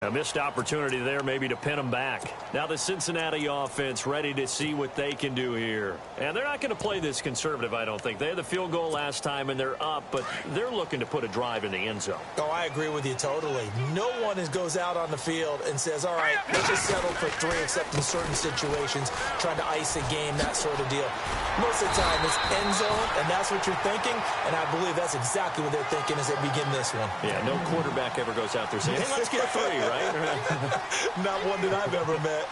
A missed opportunity there maybe to pin them back. Now the Cincinnati offense ready to see what they can do here. And they're not going to play this conservative, I don't think. They had the field goal last time, and they're up, but they're looking to put a drive in the end zone. Oh, I agree with you totally. No one goes out on the field and says, all right, let's just settle for 3, except in certain situations, trying to ice a game, that sort of deal. Most of the time, it's end zone, and that's what you're thinking, and I believe that's exactly what they're thinking as they begin this one. Yeah, no quarterback ever goes out there saying, hey, let's get 3, right? Not one that I've ever met.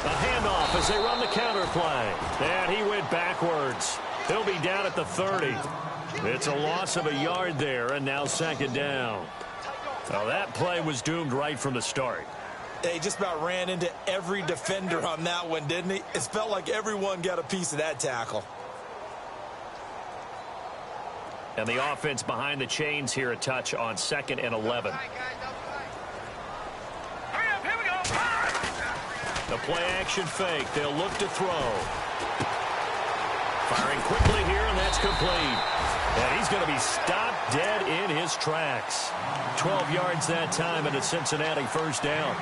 A handoff as they run the counter play. And he went backwards. He'll be down at the 30. It's a loss of a yard there, and now second down. Well, that play was doomed right from the start. He just about ran into every defender on that one, didn't he? It felt like everyone got a piece of that tackle. And the offense behind the chains here, a touch on 2nd and 11. The play action fake. They'll look to throw. Firing quickly here, and that's complete. And he's going to be stopped dead in his tracks. 12 yards that time, and a Cincinnati first down.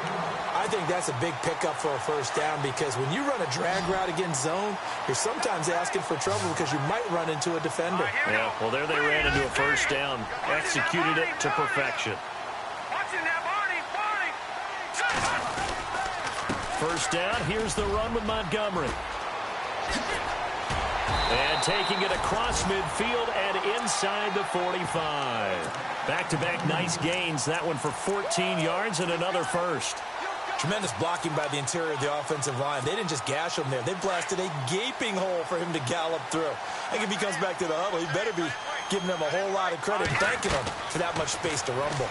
I think that's a big pickup for a first down, because when you run a drag route against zone, you're sometimes asking for trouble because you might run into a defender. Yeah, well, there they ran into a first down. Executed it to perfection. First down, here's the run with Montgomery. And taking it across midfield and inside the 45. Back-to-back nice gains. That one for 14 yards and another first. Tremendous blocking by the interior of the offensive line. They didn't just gash him there. They blasted a gaping hole for him to gallop through. I think if he comes back to the huddle, he better be giving them a whole lot of credit, thanking them for that much space to rumble.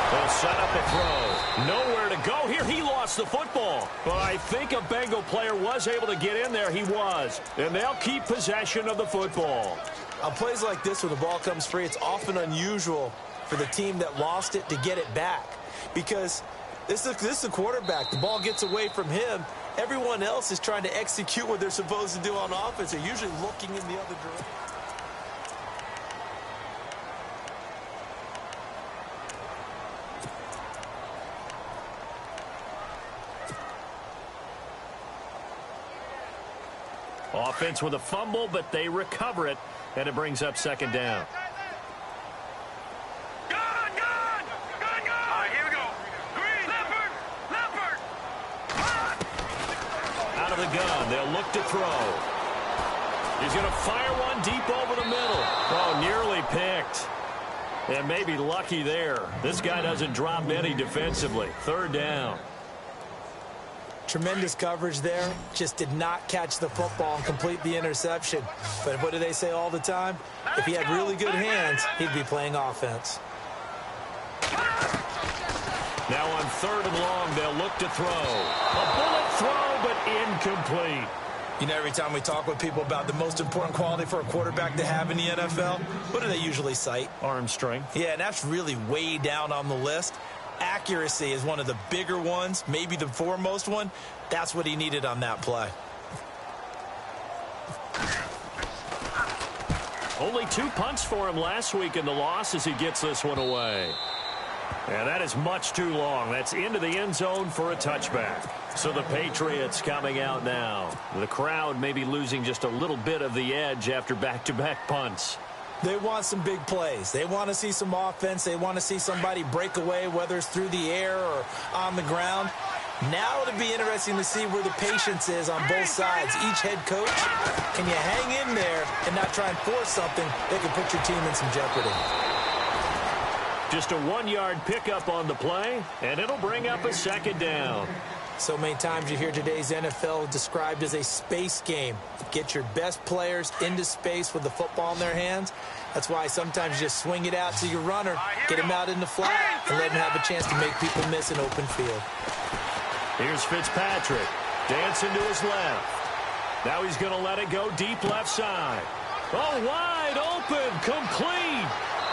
They'll set up a throw. Nowhere to go here. He lost the football. But I think a Bengal player was able to get in there. He was. And they'll keep possession of the football. On plays like this where the ball comes free, it's often unusual for the team that lost it to get it back. Because this is a quarterback. The ball gets away from him. Everyone else is trying to execute what they're supposed to do on offense. They're usually looking in the other direction. Offense with a fumble, but they recover it, and it brings up second down. Out of the gun, they'll look to throw. He's going to fire one deep over the middle. Oh, nearly picked. And maybe lucky there. This guy doesn't drop many defensively. Third down. Tremendous coverage there. Just did not catch the football and complete the interception. But what do they say all the time? If he had really good hands, he'd be playing offense. Now on 3rd and long, they'll look to throw. A bullet throw, but incomplete. You know, every time we talk with people about the most important quality for a quarterback to have in the NFL, what do they usually cite? Arm strength. Yeah, and that's really way down on the list. Accuracy is one of the bigger ones, maybe the foremost one. That's what he needed on that play. Only 2 punts for him last week in the loss as he gets this one away. And that is much too long. That's into the end zone for a touchback. So the Patriots coming out now. The crowd may be losing just a little bit of the edge after back-to-back punts. They want some big plays. They want to see some offense. They want to see somebody break away, whether it's through the air or on the ground. Now it'll be interesting to see where the patience is on both sides. Each head coach, can you hang in there and not try and force something that can put your team in some jeopardy? Just a 1-yard pickup on the play, and it'll bring up a second down. So many times you hear today's NFL described as a space game. Get your best players into space with the football in their hands. That's why sometimes you just swing it out to your runner, get him out in the flat, and let him have a chance to make people miss an open field. Here's Fitzpatrick, dancing to his left. Now he's going to let it go deep left side. Oh, wide open, complete,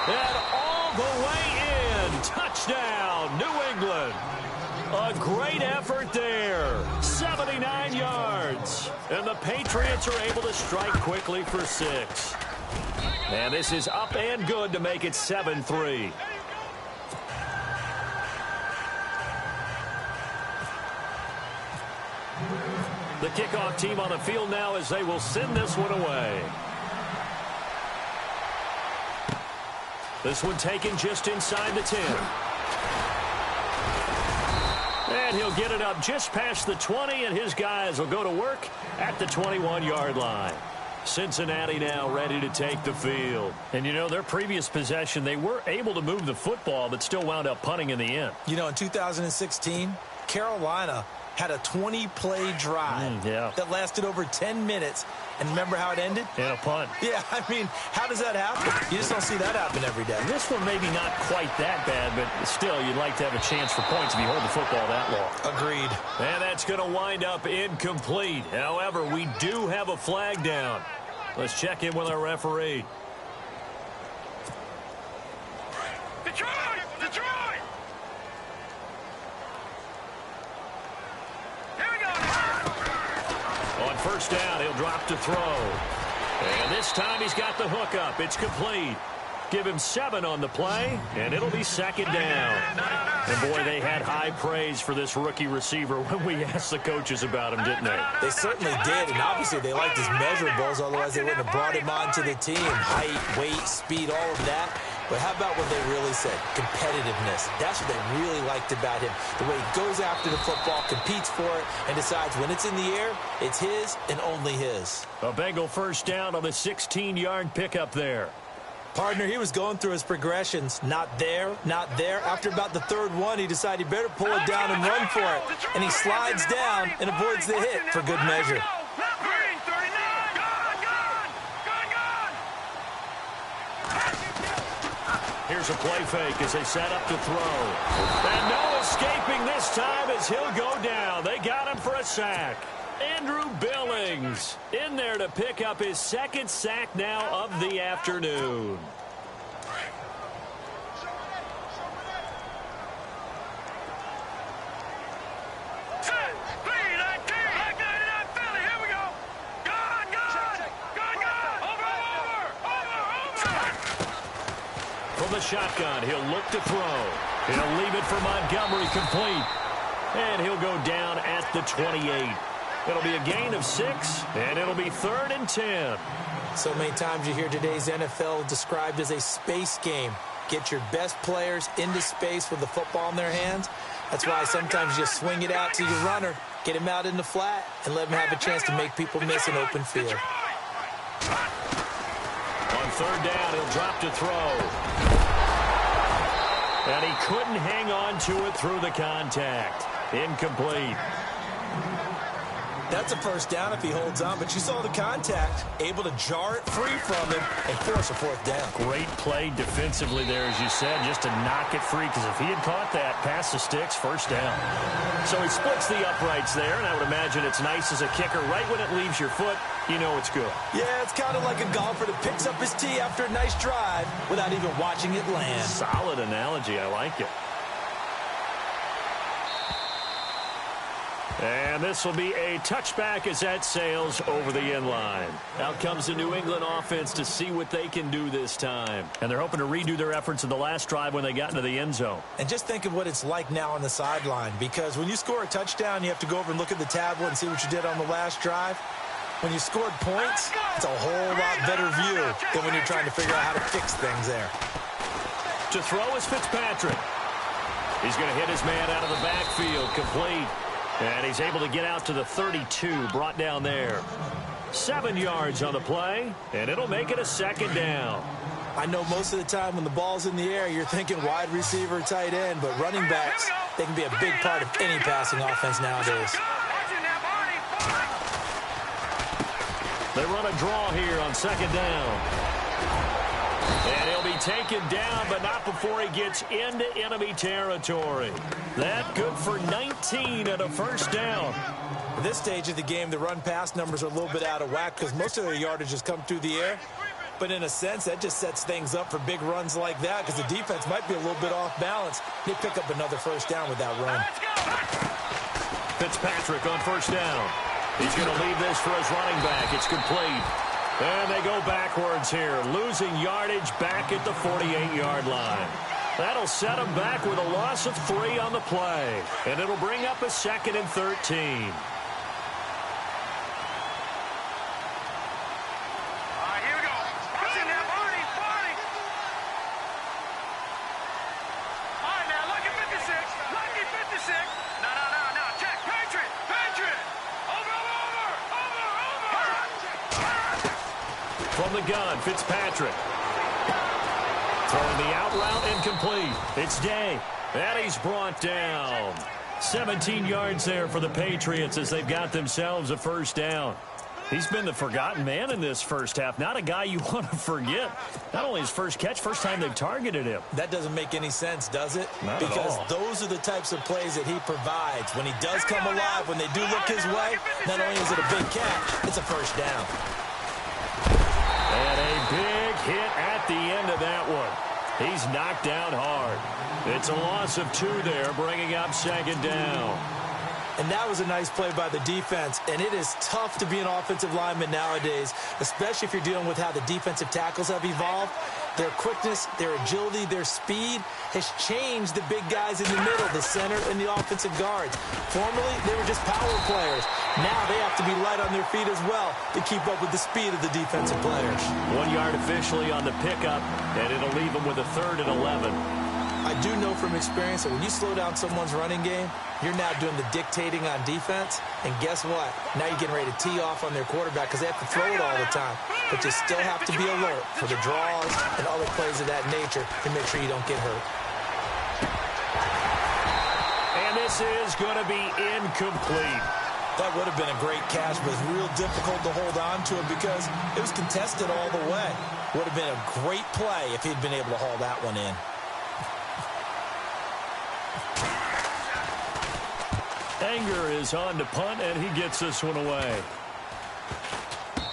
and all the way in. Touchdown, New England. A great effort there. 7 79 yards. And the Patriots are able to strike quickly for 6. And this is up and good to make it 7-3. The kickoff team on the field now as they will send this one away. This one taken just inside the 10. And he'll get it up just past the 20, and his guys will go to work at the 21-yard line. Cincinnati now ready to take the field. And, you know, their previous possession, they were able to move the football, but still wound up punting in the end. You know, in 2016, Carolina had a 20-play drive that lasted over 10 minutes. And remember how it ended? In a punt. Yeah, I mean, how does that happen? You just don't see that happen every day. This one maybe not quite that bad, but still, you'd like to have a chance for points if you hold the football that long. Agreed. And that's going to wind up incomplete. However, we do have a flag down. Let's check in with our referee. Detroit! Detroit! Here we go. On first down, he'll drop to throw. And this time he's got the hook up. It's complete. Give him 7 on the play, and it'll be second down. And, boy, they had high praise for this rookie receiver when we asked the coaches about him, didn't they? They certainly did, and obviously they liked his measurables, otherwise they wouldn't have brought him onto the team. Height, weight, speed, all of that. But how about what they really said? Competitiveness. That's what they really liked about him. The way he goes after the football, competes for it, and decides when it's in the air, it's his and only his. A Bengal first down on the 16-yard pickup there. Partner, he was going through his progressions. Not there, not there. After about the third one, he decided he better pull it down and run for it. And he slides down and avoids the hit for good measure. Here's a play fake as they set up to throw. And no escaping this time as he'll go down. They got him for a sack. Andrew Billings in there to pick up his second sack now of the afternoon. From the shotgun, he'll look to throw. He'll leave it for Montgomery, complete. And he'll go down at the 28. It'll be a gain of 6, and it'll be 3rd and 10. So many times you hear today's NFL described as a space game. Get your best players into space with the football in their hands. That's why sometimes you swing it out to your runner, get him out in the flat, and let him have a chance to make people miss an open field. On third down, he'll drop to throw. And he couldn't hang on to it through the contact. Incomplete. That's a first down if he holds on, but you saw the contact, able to jar it free from him and force a fourth down. Great play defensively there, as you said, just to knock it free, because if he had caught that, past the sticks, first down. So he splits the uprights there, and I would imagine it's nice as a kicker. Right when it leaves your foot, you know it's good. Yeah, it's kind of like a golfer that picks up his tee after a nice drive without even watching it land. Solid analogy. I like it. And this will be a touchback as that sails over the end line. Out comes the New England offense to see what they can do this time. And they're hoping to redo their efforts in the last drive when they got into the end zone. And just think of what it's like now on the sideline, because when you score a touchdown, you have to go over and look at the tablet and see what you did on the last drive. When you scored points, it's a whole lot better view than when you're trying to figure out how to fix things there. To throw is Fitzpatrick. He's going to hit his man out of the backfield, complete. And he's able to get out to the 32, brought down there. 7 yards on the play, and it'll make it a second down. I know most of the time when the ball's in the air, you're thinking wide receiver, tight end, but running backs, they can be a big part of any passing offense nowadays. They run a draw here on second down. And he'll be taken down, but not before he gets into enemy territory. That good for 19 and a first down. At this stage of the game, the run-pass numbers are a little bit out of whack because most of their yardage has come through the air. But in a sense, that just sets things up for big runs like that because the defense might be a little bit off balance. They pick up another first down with that run. Fitzpatrick on first down. He's going to leave this for his running back. It's complete. And they go backwards here, losing yardage back at the 48-yard line. That'll set them back with a loss of 3 on the play. And it'll bring up a 2nd and 13. From the gun, Fitzpatrick. Throwing the out route incomplete. It's Day. And he's brought down. 17 yards there for the Patriots as they've got themselves a first down. He's been the forgotten man in this first half. Not a guy you want to forget. Not only his first catch, first time they've targeted him. That doesn't make any sense, does it? Not because at all. Those are the types of plays that he provides. When he does come alive, when they do look his way, not only is it a big catch, it's a first down. And a big hit at the end of that one. He's knocked down hard. It's a loss of 2 there, bringing up 2nd down. And that was a nice play by the defense. And it is tough to be an offensive lineman nowadays, especially if you're dealing with how the defensive tackles have evolved. Their quickness, their agility, their speed has changed the big guys in the middle, the center, and the offensive guards. Formerly, they were just power players. Now they have to be light on their feet as well to keep up with the speed of the defensive players. 1 yard officially on the pickup, and it'll leave them with a 3rd and 11. I do know from experience that when you slow down someone's running game, you're now doing the dictating on defense. And guess what? Now you're getting ready to tee off on their quarterback because they have to throw it all the time. But you still have to be alert for the draws and other plays of that nature to make sure you don't get hurt. And this is going to be incomplete. That would have been a great catch, but it's real difficult to hold on to it because it was contested all the way. Would have been a great play if he'd been able to haul that one in. Anger is on to punt, and he gets this one away.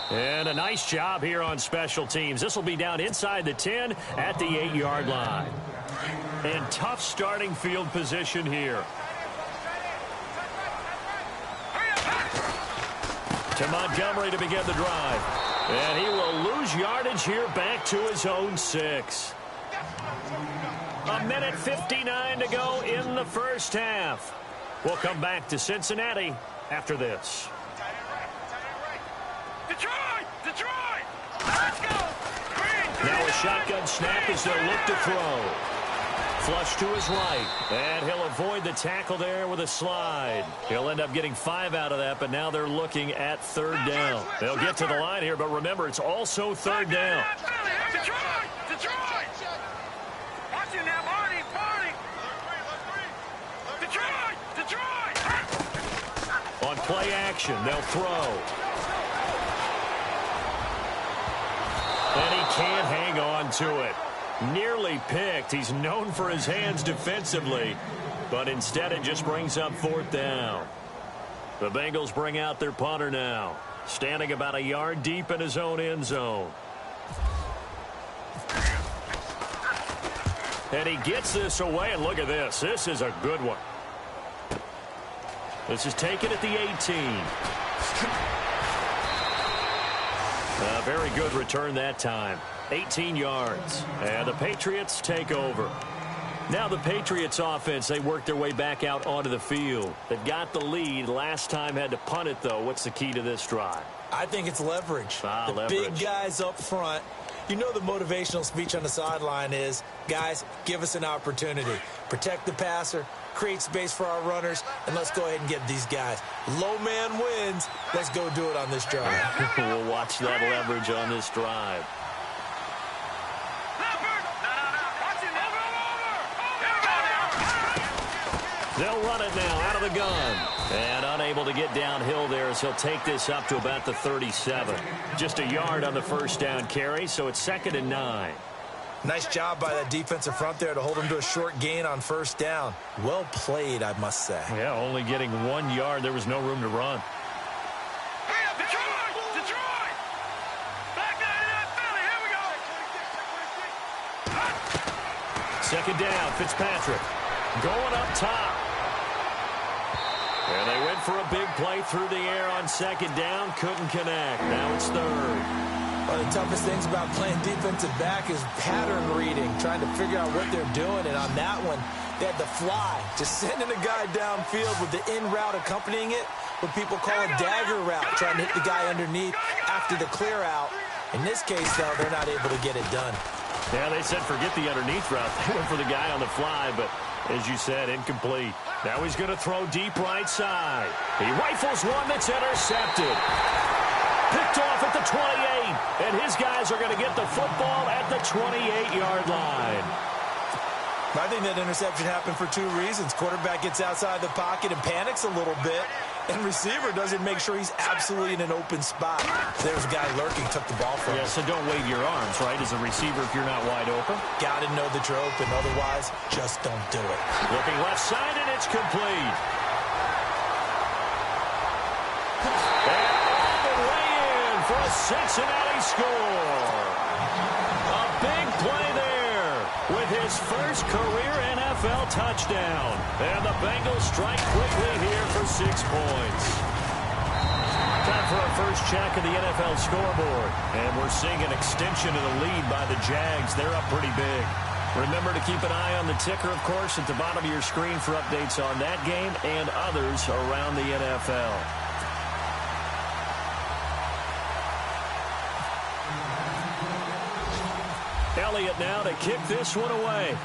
And a nice job here on special teams. This will be down inside the 10 at the 8-yard line. And tough starting field position here. To Montgomery to begin the drive. And he will lose yardage here back to his own 6. 1:59 to go in the first half. We'll come back to Cincinnati after this. Detroit! Detroit! Let's go! Now a shotgun snap as they look to throw. Flush to his right. And he'll avoid the tackle there with a slide. He'll end up getting 5 out of that, but now they're looking at 3rd down. They'll get to the line here, but remember, it's also 3rd down. Detroit! Detroit! Watch it now, Marty! Marty! Detroit! Detroit! On play action, they'll throw. And he can't hang on to it. Nearly picked. He's known for his hands defensively, but instead it just brings up 4th down. The Bengals bring out their punter now, standing about a yard deep in his own end zone. And he gets this away, and look at this. This is a good one. This is taken at the 18. A very good return that time. 18 yards. And the Patriots take over. Now the Patriots offense, they work their way back out onto the field. They've got the lead. Last time had to punt it, though. What's the key to this drive? I think it's leverage. The leverage. Big guys up front. You know the motivational speech on the sideline is, guys, give us an opportunity. Protect the passer, create space for our runners, and let's go ahead and get these guys. Low man wins. Let's go do it on this drive. We'll watch that leverage on this drive. They'll run it now out of the gun. And unable to get downhill there as he'll take this up to about the 37. Just a yard on the first down carry, so it's 2nd and 9. Nice job by that defensive front there to hold him to a short gain on first down. Well played, I must say. Yeah, only getting 1 yard. There was no room to run. Detroit! Detroit! Back down in that Philly. Here we go. 2nd down, Fitzpatrick. Going up top. And they went for a big play through the air on second down. Couldn't connect. Now it's third. One of the toughest things about playing defensive back is pattern reading, trying to figure out what they're doing. And on that one, they had the fly, just sending a guy downfield with the in route accompanying it, what people call a dagger route, trying to hit the guy underneath after the clear out. In this case, though, they're not able to get it done. Yeah, they said forget the underneath route. They went for the guy on the fly, but as you said, incomplete. Now he's going to throw deep right side. He rifles one that's intercepted. Picked off at the 28, and his guys are going to get the football at the 28-yard line. I think that interception happened for two reasons. Quarterback gets outside the pocket and panics a little bit, and receiver doesn't make sure he's absolutely in an open spot. There's a guy lurking, took the ball from him. Yeah, so don't wave your arms, right, as a receiver if you're not wide open. Got to know that you're open. Otherwise, just don't do it. Looking left side, and it's complete. And all the way in for a Cincinnati score. A big play there with his first career NFL touchdown. And the Bengals strike quickly here for 6 points. Time for our first check of the NFL scoreboard. And we're seeing an extension of the lead by the Jags. They're up pretty big. Remember to keep an eye on the ticker, of course, at the bottom of your screen for updates on that game and others around the NFL. Elliott now to kick this one away.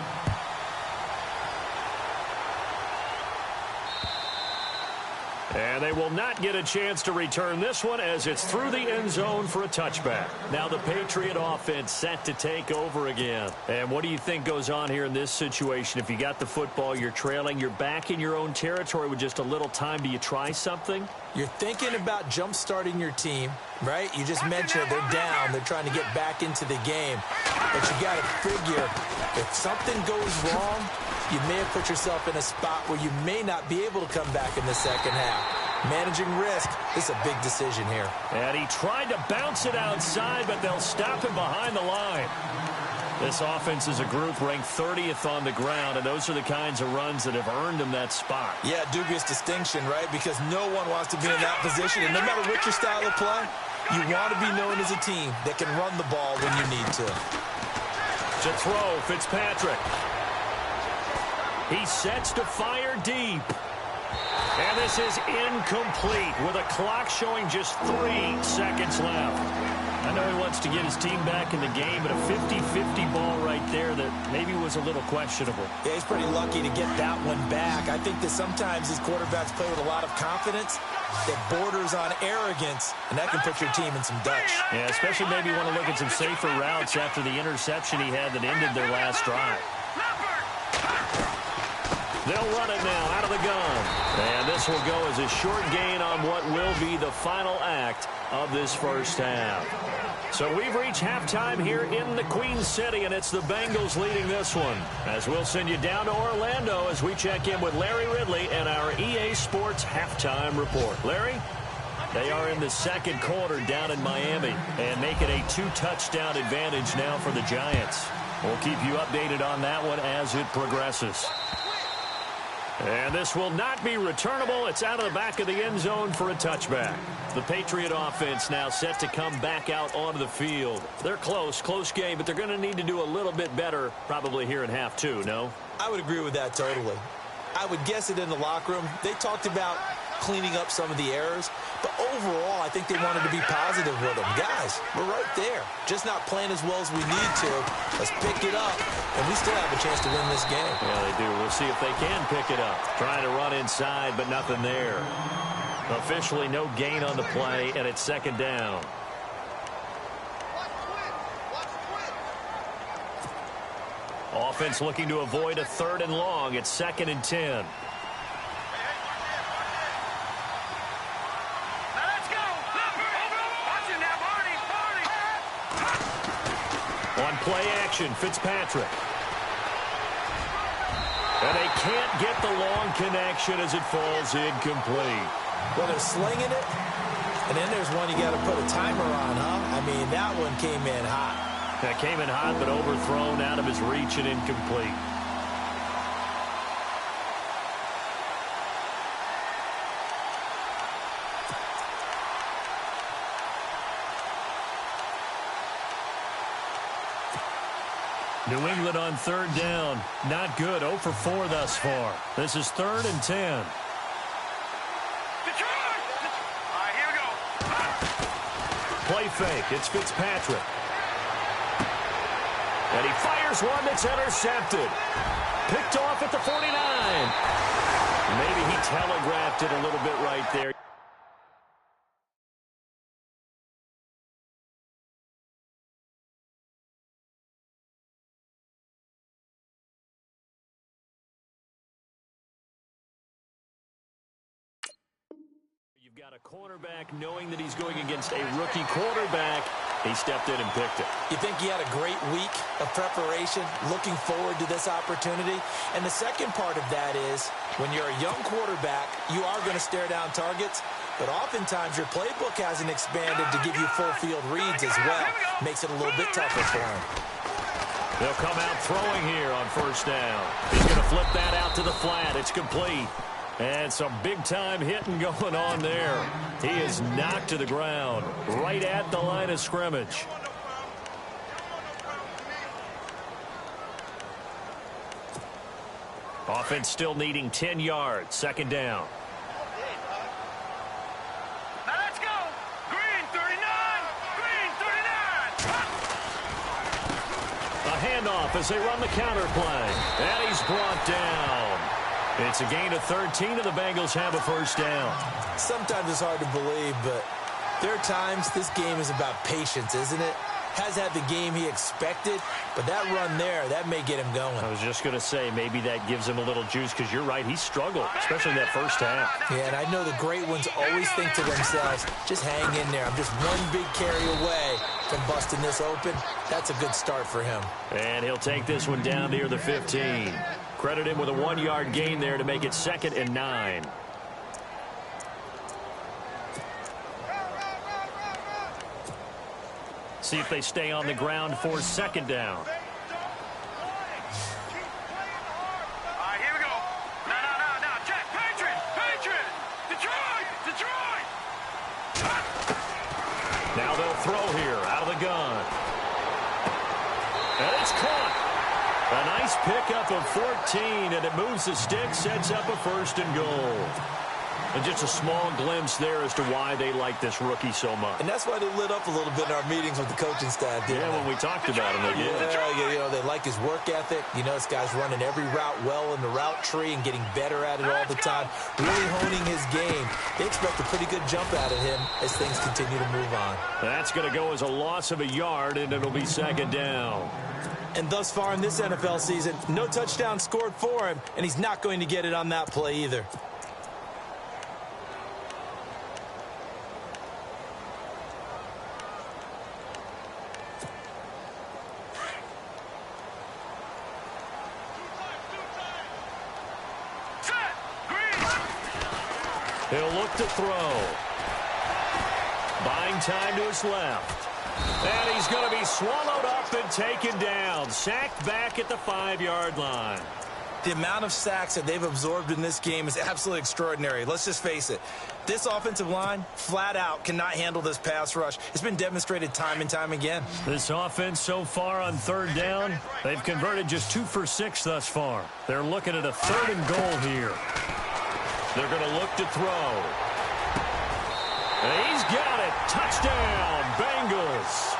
And they will not get a chance to return this one as it's through the end zone for a touchback. Now the Patriot offense set to take over again. And what do you think goes on here in this situation? If you got the football, you're trailing, you're back in your own territory with just a little time. Do you try something? You're thinking about jump-starting your team, right? You just mentioned it. They're down. They're trying to get back into the game. But you got to figure, if something goes wrong, you may have put yourself in a spot where you may not be able to come back in the second half. Managing risk is a big decision here. And he tried to bounce it outside, but they'll stop him behind the line. This offense is a group ranked 30th on the ground, and those are the kinds of runs that have earned them that spot. Yeah, dubious distinction, right? Because no one wants to be in that position. And no matter what your style of play, you want to be known as a team that can run the ball when you need to. To throw, Fitzpatrick. He sets to fire deep. And this is incomplete with a clock showing just 3 seconds left. I know he wants to get his team back in the game, but a 50-50 ball right there that maybe was a little questionable. Yeah, he's pretty lucky to get that one back. I think that sometimes these quarterbacks play with a lot of confidence that borders on arrogance, and that can put your team in some dutch. Yeah, especially maybe want to look at some safer routes after the interception he had that ended their last drive. They'll run it now out of the gun. And this will go as a short gain on what will be the final act of this first half. So we've reached halftime here in the Queen City, and it's the Bengals leading this one. As we'll send you down to Orlando as we check in with Larry Ridley and our EA Sports halftime report. Larry? They are in the second quarter down in Miami and make it a 2-touchdown advantage now for the Giants. We'll keep you updated on that one as it progresses. And this will not be returnable. It's out of the back of the end zone for a touchback. The Patriot offense now set to come back out onto the field. They're close game, but they're going to need to do a little bit better probably here in half 2, no? I would agree with that totally. I would guess it in the locker room. They talked about cleaning up some of the errors, but overall, I think they wanted to be positive with them. Guys, we're right there. Just not playing as well as we need to. Let's pick it up, and we still have a chance to win this game. Yeah, they do. We'll see if they can pick it up. Trying to run inside, but nothing there. Officially no gain on the play, and it's second down. Offense looking to avoid a 3rd and long. It's 2nd and 10. On play action, Fitzpatrick. And they can't get the long connection as it falls incomplete. Well, they're slinging it, and then there's one you got to put a timer on, huh? I mean, that one came in hot. That came in hot, but overthrown out of his reach and incomplete. New England on third down. Not good. 0 for 4 thus far. This is 3rd and 10. Detroit! All right, here we go. Play fake. It's Fitzpatrick. And he fires one that's intercepted. Picked off at the 49. Maybe he telegraphed it a little bit right there. You've got a cornerback knowing that he's going against a rookie quarterback. He stepped in and picked it. You think he had a great week of preparation, looking forward to this opportunity? And the second part of that is, when you're a young quarterback, you are going to stare down targets, but oftentimes your playbook hasn't expanded to give you full field reads as well. Makes it a little bit tougher for him. They'll come out throwing here on first down. He's going to flip that out to the flat. It's complete. And some big-time hitting going on there. He is knocked to the ground right at the line of scrimmage. Offense still needing 10 yards. 2nd down. Now let's go. Green 39. Green 39. A handoff as they run the counter play. And he's brought down. It's a gain of 13, and the Bengals have a first down. Sometimes it's hard to believe, but there are times this game is about patience, isn't it? Has had the game he expected, but that run there, that may get him going. I was just going to say, maybe that gives him a little juice, because you're right, he struggled, especially in that first half. Yeah, and I know the great ones always think to themselves, just hang in there. I'm just one big carry away from busting this open. That's a good start for him. And he'll take this one down near the 15. Credit him with a 1-yard gain there to make it 2nd and 9. See if they stay on the ground for 2nd down. All right, here we go. No. Check. Patriot. Detroit. Now they'll throw here out of the gun. And it's caught. A nice pickup of 14, and it moves the stick, sets up a 1st and goal. And just a small glimpse there as to why they like this rookie so much. And that's why they lit up a little bit in our meetings with the coaching staff, didn't they? When we talked about him, they did. Yeah, you know, they like his work ethic. You know, this guy's running every route well in the route tree and getting better at it all the time, really honing his game. They expect a pretty good jump out of him as things continue to move on. That's going to go as a loss of a yard, and it'll be 2nd down. And thus far in this NFL season, no touchdown scored for him, and he's not going to get it on that play either. He'll look to throw. Buying time to his left. And he's going to be swallowed up and taken down. Sacked back at the 5-yard line. The amount of sacks that they've absorbed in this game is absolutely extraordinary. Let's just face it. This offensive line, flat out, cannot handle this pass rush. It's been demonstrated time and time again. This offense so far on 3rd down, they've converted just 2 for 6 thus far. They're looking at a 3rd and goal here. They're going to look to throw. And he's got it. Touchdown, Bengals.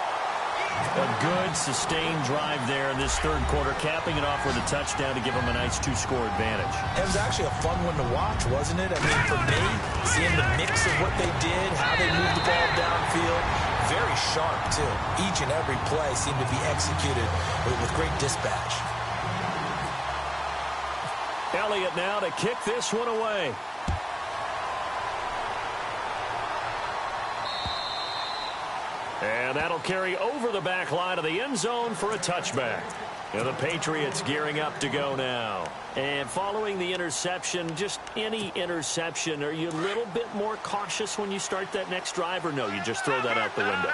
A good, sustained drive there in this 3rd quarter, capping it off with a touchdown to give them a nice 2-score advantage. It was actually a fun one to watch, wasn't it? I mean, for me, seeing the mix of what they did, how they moved the ball downfield, very sharp, too. Each and every play seemed to be executed with great dispatch. Elliott now to kick this one away. And that'll carry over the back line of the end zone for a touchback. And the Patriots gearing up to go now. And following the interception, just any interception, are you a little bit more cautious when you start that next drive, or no, you just throw that out the window?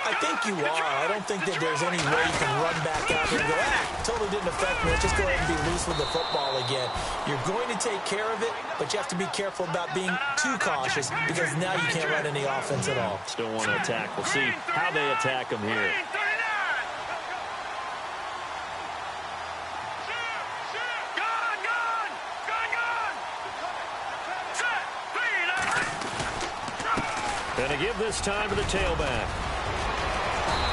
I think you are. I don't think that there's any way you can run back out there and go, totally didn't affect me. Let's just go ahead and be loose with the football again. You're going to take care of it, but you have to be careful about being too cautious because now you can't run any offense at all. Still want to attack. We'll see how they attack them here. they give this time to the tailback.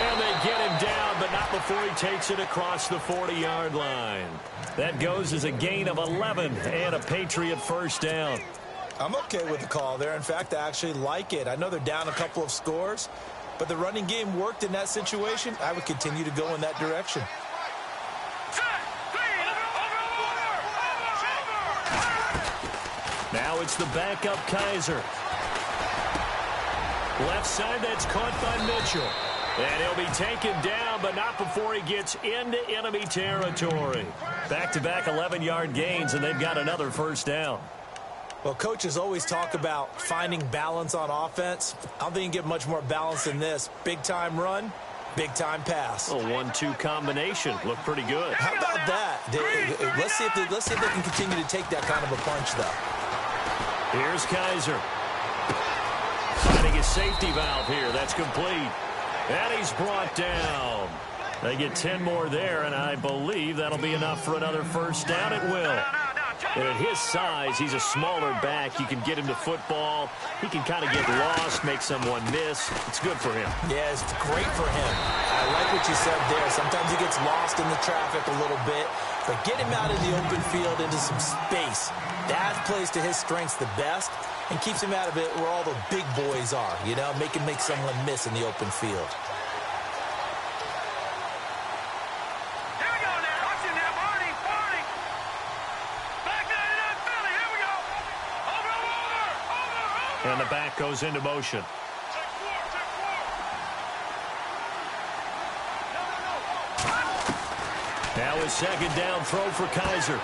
And they get him down, but not before he takes it across the 40-yard line. That goes as a gain of 11 and a Patriot first down. I'm okay with the call there. In fact, I actually like it. I know they're down a couple of scores, but the running game worked in that situation. I would continue to go in that direction. Now it's the backup Kaiser. Left side, that's caught by Mitchell. And he'll be taken down, but not before he gets into enemy territory. Back-to-back 11-yard gains, and they've got another first down. Well, coaches always talk about finding balance on offense. I don't think you can get much more balance than this. Big-time run, big-time pass. A 1-2 combination. Looked pretty good. How about that? Let's see if they can continue to take that kind of a punch, though. Here's Kaiser. Finding his safety valve here. That's complete. And he's brought down. They get 10 more there, and I believe that'll be enough for another first down. It will. And at his size, he's a smaller back. You can get him to football. He can kind of get lost, make someone miss. It's good for him. Yeah, it's great for him. I like what you said there. Sometimes he gets lost in the traffic a little bit, but get him out in the open field into some space. That plays to his strengths the best and keeps him out of it where all the big boys are, you know, make someone miss in the open field. And the back goes into motion. Now his second down throw for Kaiser.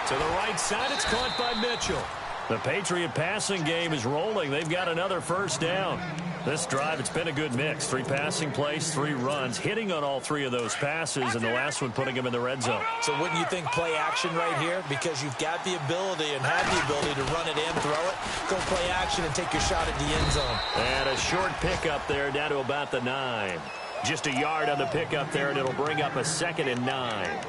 To the right side, it's caught by Mitchell. The Patriot passing game is rolling. They've got another first down. This drive, it's been a good mix. 3 passing plays, 3 runs, hitting on all 3 of those passes, and the last one putting him in the red zone. So wouldn't you think play action right here? Because you've got the ability and have the ability to run it and throw it. Go play action and take your shot at the end zone. And a short pickup there down to about the 9. Just a yard on the pickup there, and it'll bring up a 2nd and 9.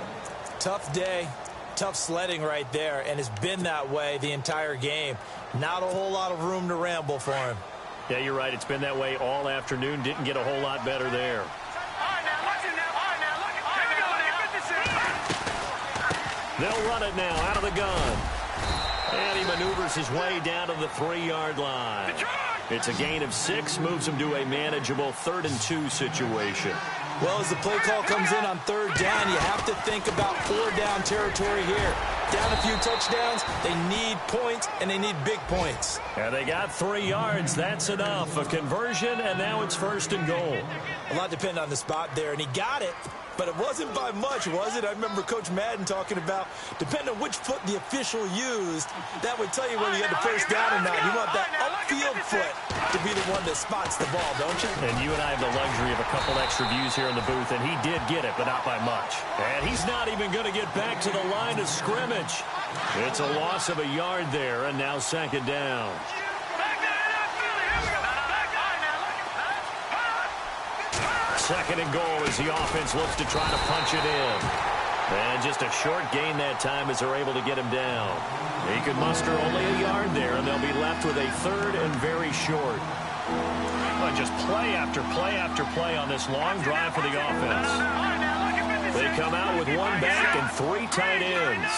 Tough day. Tough sledding right there, and it's been that way the entire game. Not a whole lot of room to ramble for him. Yeah, you're right. It's been that way all afternoon. Didn't get a whole lot better there. They'll run it now out of the gun. And he maneuvers his way down to the 3-yard line. It's a gain of 6, moves him to a manageable 3rd and 2 situation. Well, as the play call comes in on 3rd down, you have to think about 4-down territory here. Down a few touchdowns, they need points, and they need big points. And they got 3 yards. That's enough. A conversion, and now it's 1st and goal. A lot depends on the spot there, and he got it. But it wasn't by much, was it? I remember Coach Madden talking about, depending on which foot the official used, that would tell you whether you had the first down or not. You want that upfield foot to be the one that spots the ball, don't you? And you and I have the luxury of a couple extra views here in the booth, and he did get it, but not by much. And he's not even going to get back to the line of scrimmage. It's a loss of a yard there, and now 2nd down. 2nd and goal as the offense looks to try to punch it in. And just a short gain that time as they're able to get him down. He could muster only a yard there, and they'll be left with a 3rd and very short. But just play after play after play on this long drive for the offense. They come out with 1 back and 3 tight ends.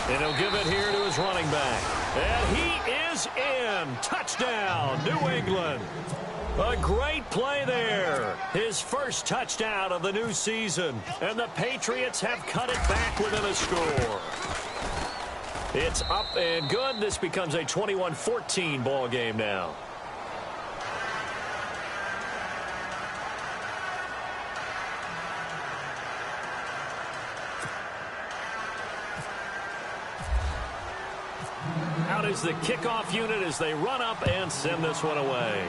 And he'll give it here to his running back. And he is in. Touchdown, New England. A great play there. His first touchdown of the new season. And the Patriots have cut it back within a score. It's up and good. This becomes a 21-14 ball game now. Out is the kickoff unit as they run up and send this one away.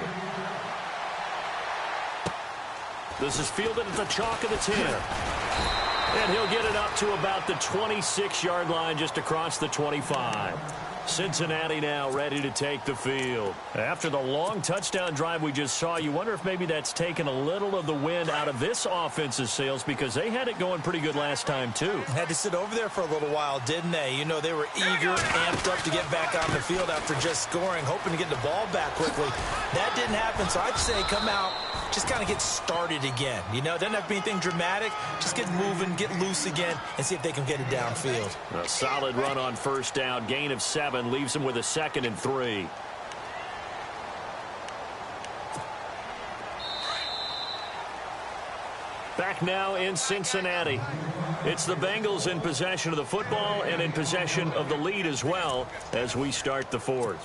This is fielded at the chalk of the 10. And he'll get it up to about the 26-yard line just across the 25. Cincinnati now ready to take the field. After the long touchdown drive we just saw, you wonder if maybe that's taken a little of the wind out of this offense's sails because they had it going pretty good last time too. Had to sit over there for a little while, didn't they? You know, they were eager, amped up to get back on the field after just scoring, hoping to get the ball back quickly. That didn't happen, so I'd say come out, just kind of get started again. You know, doesn't have to be anything dramatic. Just get moving, get loose again, and see if they can get it downfield. A solid run on first down, gain of 7, leaves them with a 2nd and 3. Back now in Cincinnati. It's the Bengals in possession of the football and in possession of the lead as well as we start the 4th.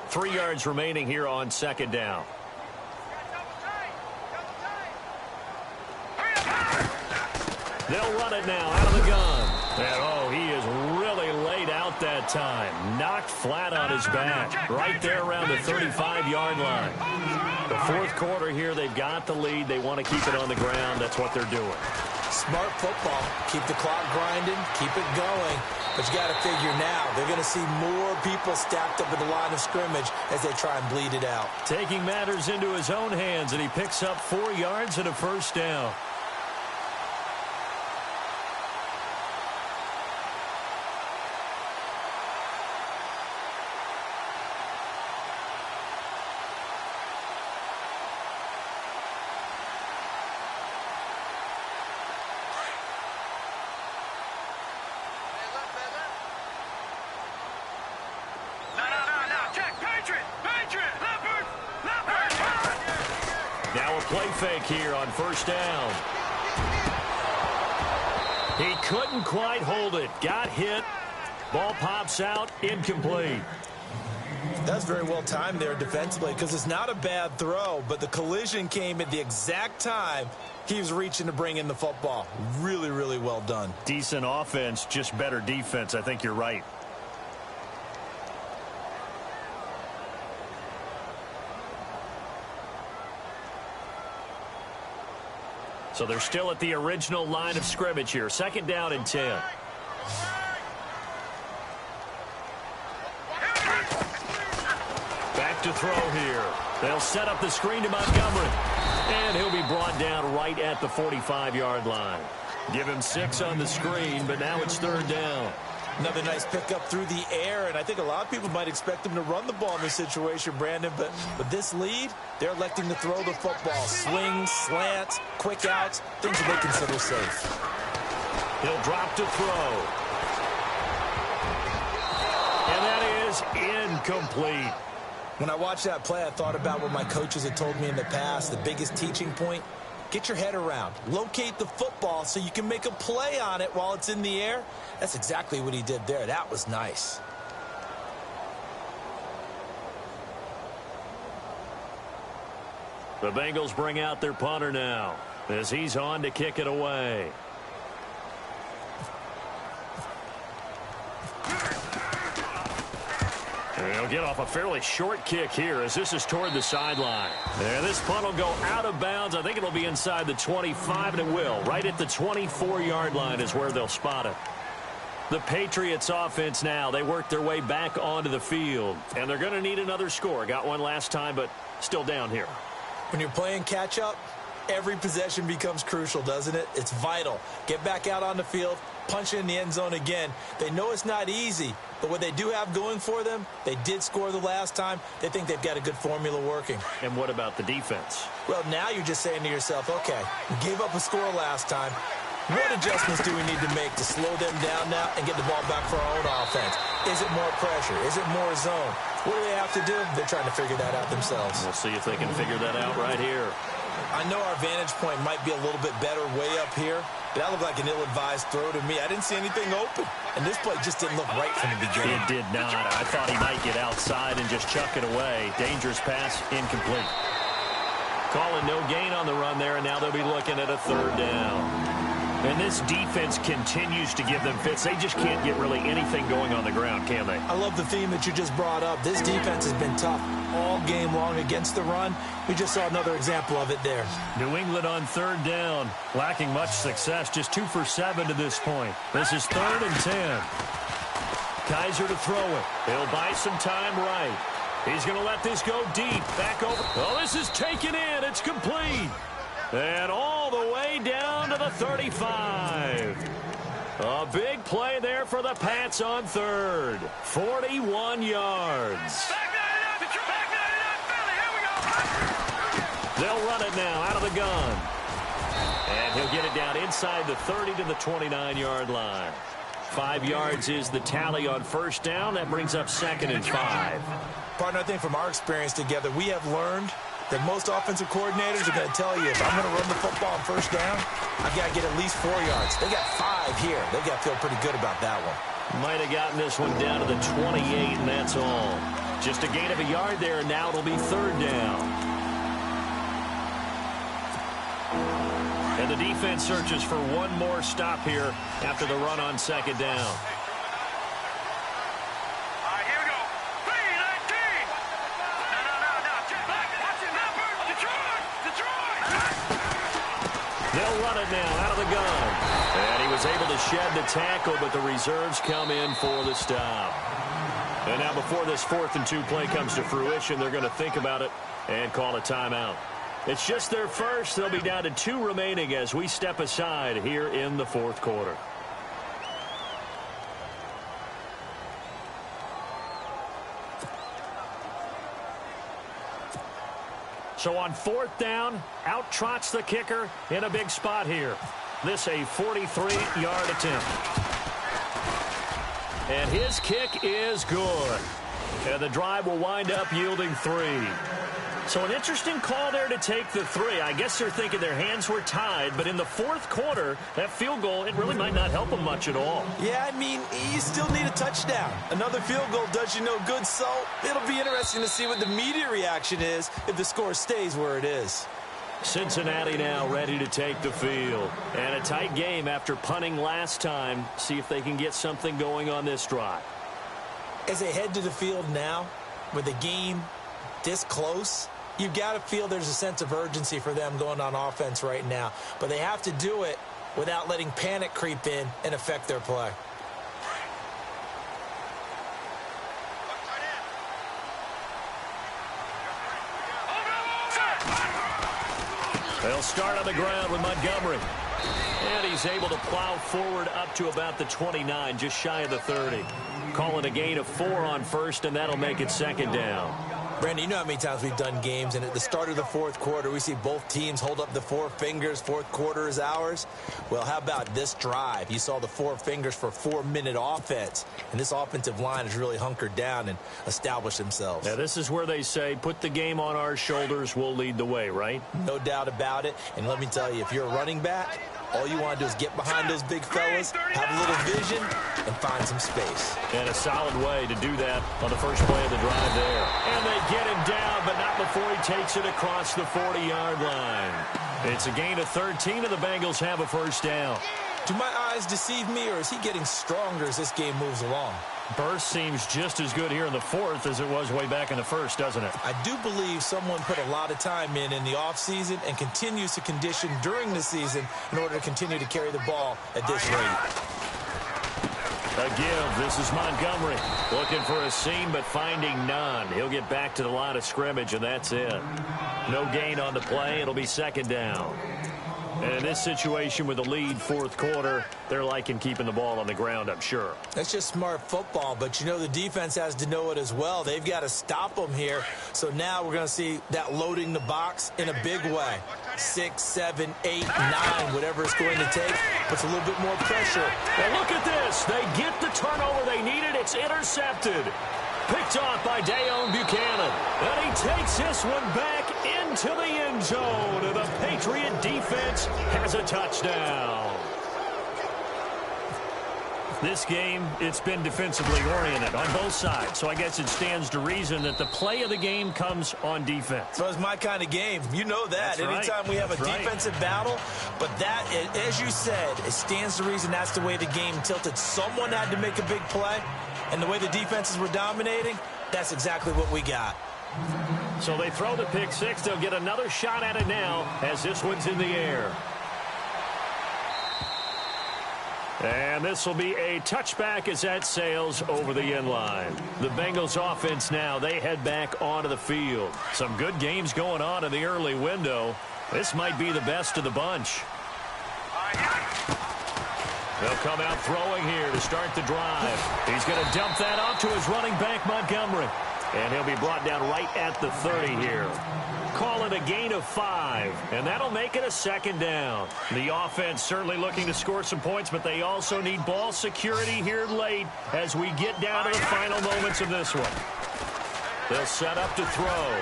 Three yards remaining here on 2nd down. They'll run it now out of the gun. And, he is really laid out that time. Knocked flat on his back. Right there around the 35-yard line. The 4th quarter here, they've got the lead. They want to keep it on the ground. That's what they're doing. Smart football. Keep the clock grinding. Keep it going. But you got to figure now, they're going to see more people stacked up at the line of scrimmage as they try and bleed it out. Taking matters into his own hands, and he picks up 4 yards and a first down. Play fake here on first down. He couldn't quite hold it. Got hit. Ball pops out. Incomplete. That's very well timed there defensively because it's not a bad throw, but the collision came at the exact time he was reaching to bring in the football. Really, really well done. Decent offense, just better defense. I think you're right. So they're still at the original line of scrimmage here. 2nd down and 10. Back to throw here. They'll set up the screen to Montgomery. And he'll be brought down right at the 45-yard line. Give him 6 on the screen, but now it's 3rd down. Another nice pickup through the air, and I think a lot of people might expect him to run the ball in this situation, Brandon, but with this lead, they're electing to throw the football. Swings, slants, quick outs, things that they consider safe. He'll drop to throw. And that is incomplete. When I watched that play, I thought about what my coaches had told me in the past. The biggest teaching point, get your head around. Locate the football so you can make a play on it while it's in the air. That's exactly what he did there. That was nice. The Bengals bring out their punter now as he's on to kick it away. And he'll get off a fairly short kick here as this is toward the sideline. And this punt will go out of bounds. I think it'll be inside the 25, and it will. Right at the 24-yard line is where they'll spot it. The Patriots offense now, they work their way back onto the field. And they're going to need another score. Got one last time, but still down here. When you're playing catch-up, every possession becomes crucial, doesn't it? It's vital. Get back out on the field, punch it in the end zone again. They know it's not easy, but what they do have going for them, they did score the last time. They think they've got a good formula working. And what about the defense? Well, now you're just saying to yourself, okay, we gave up a score last time. What adjustments do we need to make to slow them down now and get the ball back for our own offense? Is it more pressure? Is it more zone? What do they have to do? They're trying to figure that out themselves. We'll see if they can figure that out right here. I know our vantage point might be a little bit better way up here, but that looked like an ill-advised throw to me. I didn't see anything open, and this play just didn't look right from the beginning. It did not. I thought he might get outside and just chuck it away. Dangerous pass, incomplete. Calling no gain on the run there, and now they'll be looking at a 3rd down. And this defense continues to give them fits. They just can't get really anything going on the ground, can they? I love the theme that you just brought up. This defense has been tough all game long against the run. We just saw another example of it there. New England on third down, lacking much success, just 2 for 7 to this point. This is 3rd and 10. Kaiser to throw it. He'll buy some time right. He's going to let this go deep. Back over. Oh, this is taken in. It's complete. And all the way down to the 35. A big play there for the Pats on third. 41 yards. They'll run it now out of the gun. And he'll get it down inside the 30 to the 29-yard line. 5 yards is the tally on first down. That brings up 2nd and 5. Partner, I think from our experience together, we have learned that most offensive coordinators are going to tell you, if I'm going to run the football on first down, I've got to get at least 4 yards. They got 5 here. They've got to feel pretty good about that one. Might have gotten this one down to the 28, and that's all. Just a gain of a yard there, and now it'll be 3rd down. And the defense searches for one more stop here after the run on 2nd down. All right, here we go. 3-19. No. Check back. Watch it. Number. Detroit. They'll run it now out of the gun. And he was able to shed the tackle, but the reserves come in for the stop. And now before this 4th and 2 play comes to fruition, they're going to think about it and call a timeout. It's just their first. They'll be down to 2 remaining as we step aside here in the 4th quarter. So on 4th down, out trots the kicker in a big spot here. This a 43-yard attempt. And his kick is good. And the drive will wind up yielding 3. So an interesting call there to take the 3. I guess they're thinking their hands were tied, but in the 4th quarter, that field goal, it really might not help them much at all. Yeah, I mean, you still need a touchdown. Another field goal does you no good, so it'll be interesting to see what the media reaction is if the score stays where it is. Cincinnati now ready to take the field. And a tight game after punting last time. See if they can get something going on this drive. As they head to the field now, with the game this close, you've got to feel there's a sense of urgency for them going on offense right now. But they have to do it without letting panic creep in and affect their play. They'll start on the ground with Montgomery. And he's able to plow forward up to about the 29, just shy of the 30. Call it a gain of 4 on first, and that'll make it 2nd down. Brandon, you know how many times we've done games, and at the start of the 4th quarter, we see both teams hold up the 4 fingers, 4th quarter is ours. Well, how about this drive? You saw the 4 fingers for 4-minute offense, and this offensive line has really hunkered down and established themselves. Now, this is where they say, put the game on our shoulders, we'll lead the way, right? No doubt about it, and let me tell you, if you're a running back, all you want to do is get behind those big fellas, have a little vision, and find some space. And a solid way to do that on the first play of the drive there. And they get him down, but not before he takes it across the 40-yard line. It's a gain of 13, and the Bengals have a first down. Do my eyes deceive me, or is he getting stronger as this game moves along? Burst seems just as good here in the 4th as it was way back in the 1st, doesn't it? I do believe someone put a lot of time in the offseason and continues to condition during the season in order to continue to carry the ball at this rate. A give. This is Montgomery looking for a seam but finding none. He'll get back to the line of scrimmage, and that's it. No gain on the play. It'll be 2nd down. And in this situation with the lead 4th quarter, they're liking keeping the ball on the ground, I'm sure. That's just smart football, but you know the defense has to know it as well. They've got to stop them here. So now we're going to see that loading the box in a big way. 6, 7, 8, 9, whatever it's going to take, puts a little bit more pressure. And look at this. They get the turnover they needed. It's intercepted. Picked off by Dayon Buchanan. And he takes this one back into the end zone. And the Patriot defense has a touchdown. This game, it's been defensively oriented on both sides, so I guess it stands to reason that the play of the game comes on defense. So it's my kind of game. You know that. That's right. Anytime we have a defensive battle, but that, as you said, it stands to reason that's the way the game tilted. Someone had to make a big play, and the way the defenses were dominating, that's exactly what we got. So they throw the pick six. They'll get another shot at it now as this one's in the air. And this will be a touchback as that sails over the end line. The Bengals offense now, they head back onto the field. Some good games going on in the early window. This might be the best of the bunch. They'll come out throwing here to start the drive. He's going to dump that off to his running back, Montgomery. And he'll be brought down right at the 30 here. Call it a gain of 5, and that'll make it a second down. The offense certainly looking to score some points, but they also need ball security here late as we get down to the final moments of this one. They'll set up to throw.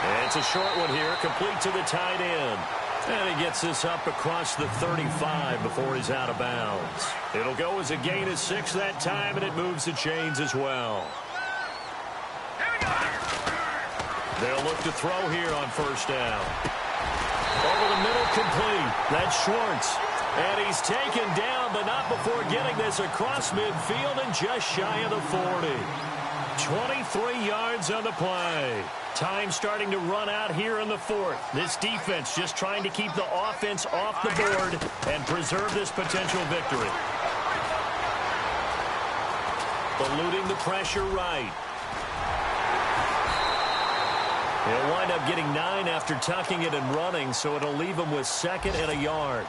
And it's a short one here, complete to the tight end. And he gets this up across the 35 before he's out of bounds. It'll go as a gain of 6 that time, and it moves the chains as well. They'll look to throw here on first down. Over the middle, complete. That's Schwartz. And he's taken down, but not before getting this across midfield and just shy of the 40. 23 yards on the play. Time starting to run out here in the fourth. This defense just trying to keep the offense off the board and preserve this potential victory. Eluding the pressure right. He'll wind up getting 9 after tucking it and running, so it'll leave him with 2nd and a yard.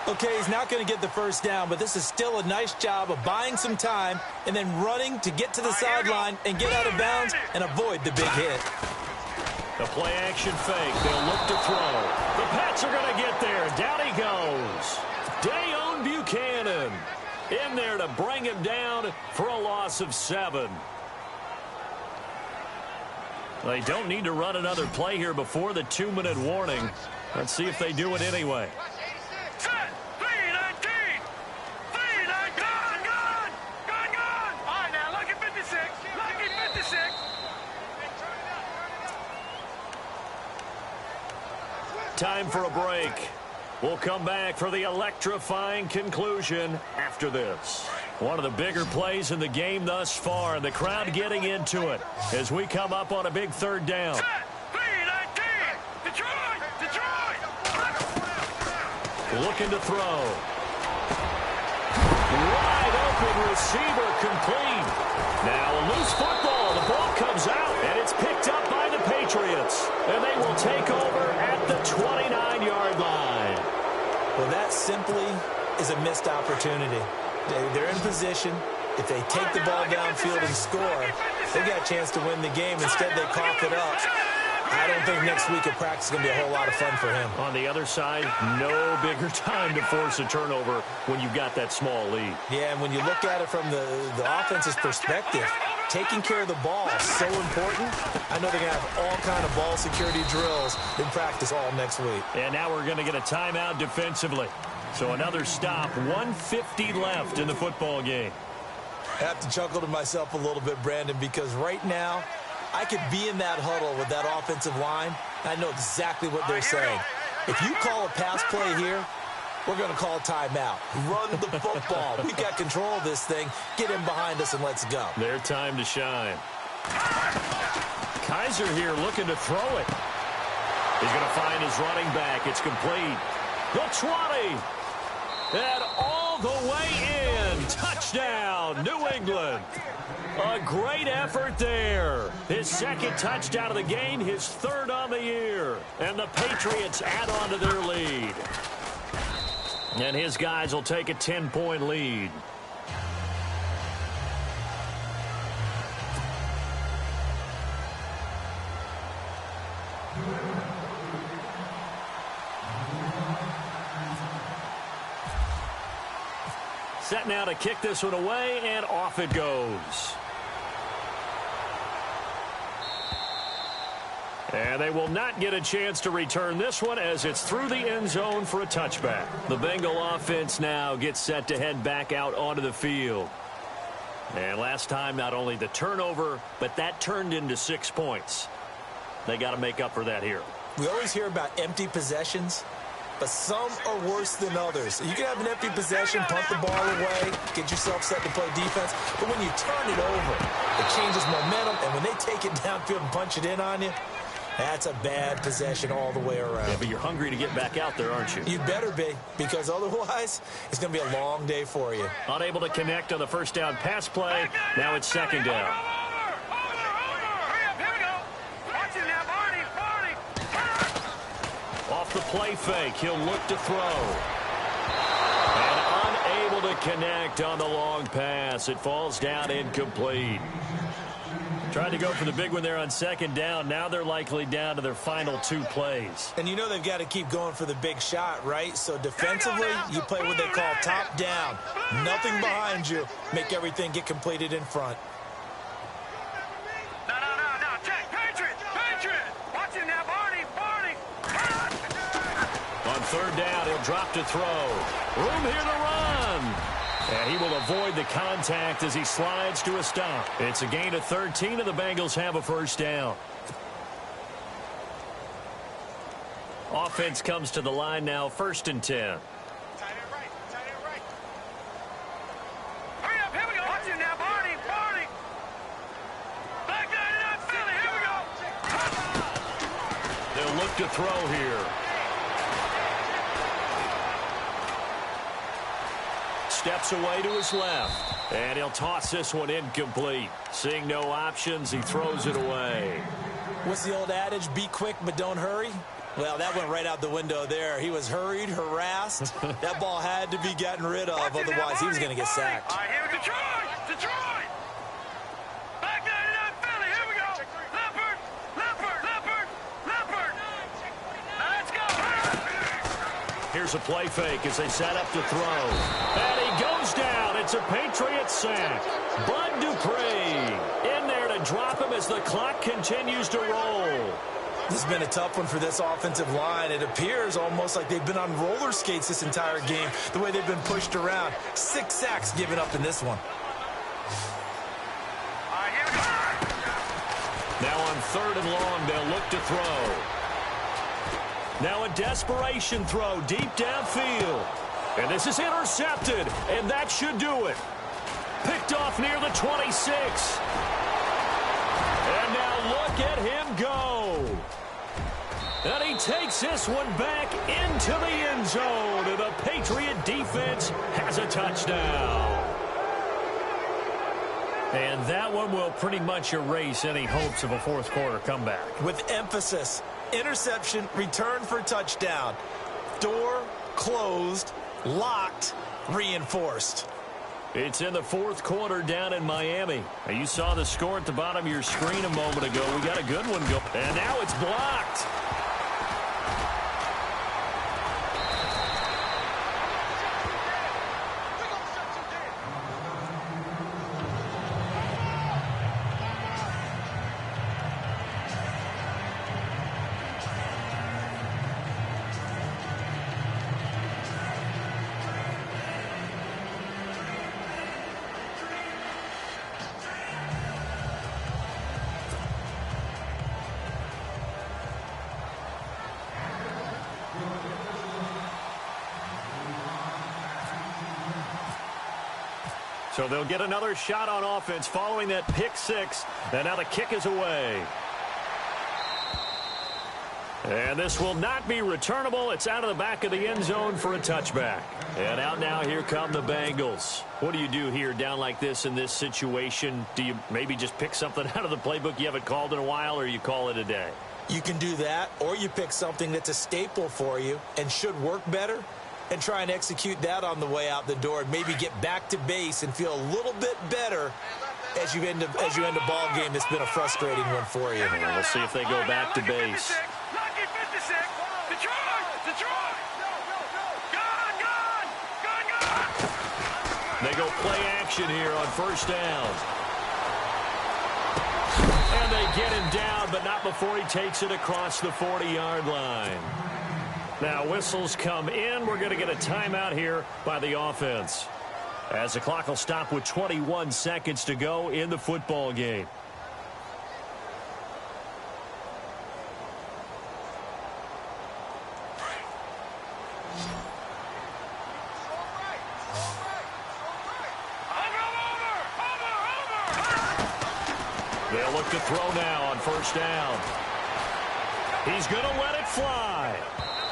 Okay, he's not going to get the first down, but this is still a nice job of buying some time and then running to get to the sideline and get out of bounds and avoid the big hit. The play action fake. They'll look to throw. The Pats are going to get there. Down he goes. Dayon Buchanan in there to bring him down for a loss of 7. They don't need to run another play here before the 2-minute warning. Let's see if they do it anyway. Set. 3-19. 3-19. Gone. All right, now, lucky 56. Lucky 56. Time for a break. We'll come back for the electrifying conclusion after this. One of the bigger plays in the game thus far, and the crowd getting into it as we come up on a big 3rd down. Set. 3-19. Detroit. Looking to throw. Wide open receiver complete. Now a loose football. The ball comes out, and it's picked up by the Patriots. And they will take over at the 29-yard line. Well, that simply is a missed opportunity. They're in position. If they take the ball downfield and score, they've got a chance to win the game. Instead, they cough it up. I don't think next week at practice is going to be a whole lot of fun for him. On the other side, no bigger time to force a turnover when you've got that small lead. Yeah, and when you look at it from the offense's perspective, taking care of the ball is so important. I know they're going to have all kind of ball security drills in practice all next week. And now we're going to get a timeout defensively. So another stop, 1:50 left in the football game. I have to chuckle to myself a little bit, Brandon, because right now I could be in that huddle with that offensive line. I know exactly what they're saying. If you call a pass play here, we're going to call timeout. Run the football. We've got control of this thing. Get him behind us and let's go. Their time to shine. Kaiser here looking to throw it. He's going to find his running back. It's complete. The 20. And all the way in. Touchdown, New England. A great effort there. His 2nd touchdown of the game, his 3rd on the year. And the Patriots add on to their lead. And his guys will take a 10-point lead. Set now to kick this one away, and off it goes. And they will not get a chance to return this one as it's through the end zone for a touchback. The Bengal offense now gets set to head back out onto the field. And last time, not only the turnover, but that turned into 6 points. They got to make up for that here. We always hear about empty possessions, but some are worse than others. You can have an empty possession, punt the ball away, get yourself set to play defense, but when you turn it over, it changes momentum, and when they take it downfield and punch it in on you, that's a bad possession all the way around. Yeah, but you're hungry to get back out there, aren't you? You better be, because otherwise, it's going to be a long day for you. Unable to connect on the first down pass play. Now it's second down. Off the play fake, he'll look to throw. And unable to connect on the long pass. It falls down incomplete. Tried to go for the big one there on second down. Now they're likely down to their final 2 plays. And you know they've got to keep going for the big shot, right? So defensively, you play what they call top down. Nothing behind you. Make everything get completed in front. No. Check. Patriot. Watch him now, Barney. On third down, he'll drop to throw. Room here to run. And he will avoid the contact as he slides to a stop. It's a gain of 13, and the Bengals have a first down. Offense comes to the line now, 1st and 10. Tight end right. Hurry up, here we go. Watch him now, Barney. Back 99, Philly, here we go. They'll look to throw here. Steps away to his left. And he'll toss this one incomplete. Seeing no options, he throws it away. What's the old adage? Be quick, but don't hurry? Well, that went right out the window there. He was hurried, harassed. That ball had to be gotten rid of, otherwise he was going to get sacked. All right, here we go. Detroit. Back 99, Philly, here we go. Leopard. Let's go. Here's a play fake as they set up to throw. And he goes down. It's a Patriot sack. Bud Dupree in there to drop him as the clock continues to roll. This has been a tough one for this offensive line. It appears almost like they've been on roller skates this entire game, the way they've been pushed around. 6 sacks given up in this one. All right, here we go. Now on 3rd and long, they'll look to throw. Now a desperation throw deep downfield. And this is intercepted, and that should do it. Picked off near the 26. And now look at him go. And he takes this one back into the end zone. And the Patriot defense has a touchdown. And that one will pretty much erase any hopes of a fourth quarter comeback. With emphasis, interception, return for touchdown. Door closed, locked, reinforced. It's in the fourth quarter down in Miami. Now, you saw the score at the bottom of your screen a moment ago. We got a good one going. And now it's blocked. So they'll get another shot on offense following that pick six. And now the kick is away. And this will not be returnable. It's out of the back of the end zone for a touchback. And out now, here come the Bengals. What do you do here down like this in this situation? Do you maybe just pick something out of the playbook you haven't called in a while, or you call it a day? You can do that, or you pick something that's a staple for you and should work better and try and execute that on the way out the door and maybe get back to base and feel a little bit better as you end a ball game that's been a frustrating one for you. And we'll see if they go back to base. Detroit! Gone! They go play action here on first down. And they get him down, but not before he takes it across the 40-yard line. Now whistles come in. We're going to get a timeout here by the offense, as the clock will stop with 21 seconds to go in the football game. They'll look to throw now on first down. He's going to let it fly.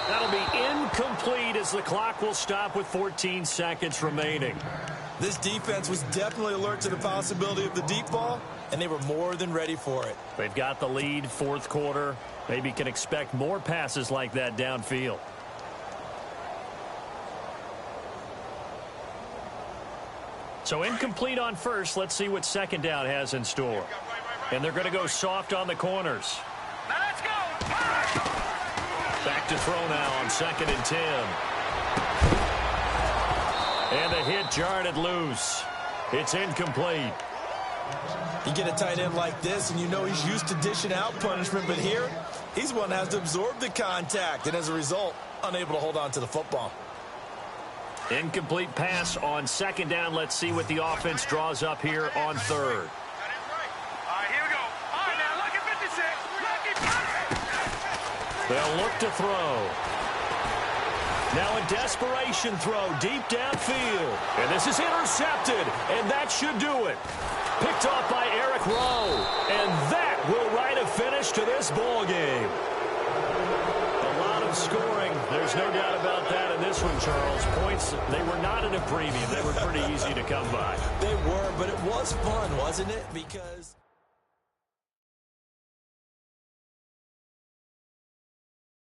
That'll be incomplete as the clock will stop with 14 seconds remaining. This defense was definitely alert to the possibility of the deep ball, and they were more than ready for it. They've got the lead, fourth quarter. Maybe can expect more passes like that downfield. So incomplete on first. Let's see what second down has in store. And they're going to go soft on the corners. Now let's go. Back to throw now on 2nd and 10. And the hit jarred it loose. It's incomplete. You get a tight end like this, and you know he's used to dishing out punishment, but here, he's the one that has to absorb the contact, and as a result, unable to hold on to the football. Incomplete pass on 2nd down. Let's see what the offense draws up here on 3rd. They'll look to throw. Now a desperation throw deep downfield. And this is intercepted, and that should do it. Picked off by Eric Rowe. And that will write a finish to this ball game. A lot of scoring. There's no doubt about that in this one, Charles. Points, they were not in a premium. They were pretty easy to come by. They were, but it was fun, wasn't it? Because...